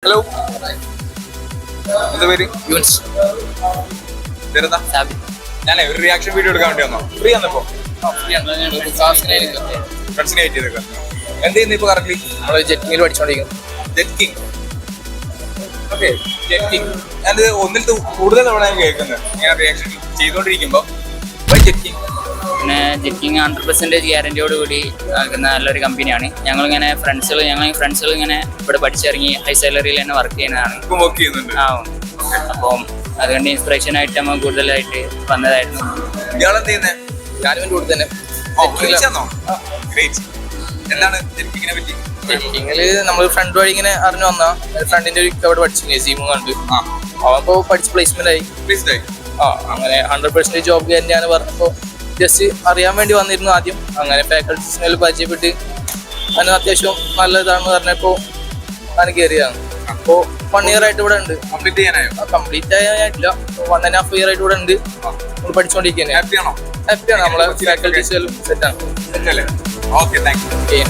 Hello, എന്താ പേര്? യൂൻസ്. പേരെന്താ? ഞാനേ ഒരു റിയാക്ഷൻ വീഡിയോ എടുക്കാൻ വേണ്ടി വന്നോ. ഫ്രീ ആണപ്പോ? ഫ്രണ്ട്സിനെ ആയിട്ട് ചെയ്തേക്കാം. എന്ത് ചെയ്യുന്നു ഇപ്പൊ കറക്റ്റ്ലി? നമ്മള് ജെറ്റിങ്ങിൽ പഠിച്ചോണ്ടിരിക്കുന്നു. ജെറ്റിംഗ്. Okay, jetting. ഞാനിത് ഒന്നിൽ കൂടുതൽ തവണ ഞാൻ കേൾക്കുന്നത് ഇങ്ങനെ റിയാക്ഷൻ ചെയ്തുകൊണ്ടിരിക്കുമ്പോ ജെറ്റിംഗ്. പിന്നെ ജെറ്റിങ് 100% ഗ്യാരണ്ടിയോട് കൂടി നൽകുന്ന നല്ലൊരു കമ്പനിയാണ്. ഞങ്ങൾ ഫ്രണ്ട്സുകൾ ഇങ്ങനെ ഇവിടെ പഠിച്ചിറങ്ങി ഹൈ സാലറിയിൽ തന്നെ വർക്ക് ചെയ്യുന്നതാണ്. ഇപ്പം വർക്ക് ചെയ്യുന്നുണ്ട്. അപ്പം അതുകൊണ്ട് ഇൻസ്പിറേഷൻ ആയിട്ട് നമ്മൾ കൂടുതലായിട്ട് വന്നതായിരുന്നു. ഇയാളെന്ത് ചെയ്യുന്നത്? ഞാനും എൻ്റെ കൂടെ തന്നെ. എന്താണ് ജെറ്റിങ്ങിനെ പറ്റി? ജെറ്റിങ്ങില് നമ്മൾ ഫ്രണ്ട് വഴി ഇങ്ങനെ അറിഞ്ഞു വന്നാ ഫ്രണ്ടിന്റെ ഒരു അവിടെ പഠിച്ചു സീമു കണ്ട് അവപ്പോ പഠിച്ച് പ്ലേസ്മെന്റ് ആയി. അങ്ങനെ 100% ജോബ് ഗ്യാരണ്ടിയാണ് പറഞ്ഞപ്പോ ജസ്റ്റ് അറിയാൻ വേണ്ടി വന്നിരുന്നു ആദ്യം. അങ്ങനെ ഫാക്കൽറ്റീസിനെ പരിചയപ്പെട്ട് അതിന് അത്യാവശ്യം നല്ല ഇതാണെന്ന് പറഞ്ഞപ്പോ ഞാൻ കയറിയതാണ്. അപ്പോൾ 1 year ആയിട്ട് ഇവിടെ ഉണ്ട്. കംപ്ലീറ്റ് ചെയ്യാനായോ? കംപ്ലീറ്റ് ആയിട്ടില്ല, 1.5 year ആയിട്ട് ഇവിടെ ഉണ്ട്. നമ്മൾ പഠിച്ചുകൊണ്ടിരിക്കുകയാണ്. ഹാപ്പിയാണോ? ഹാപ്പിയാണ്. നമ്മളെ ഫാക്കൽറ്റീസ് സെറ്റാണ്. Okay, thank you.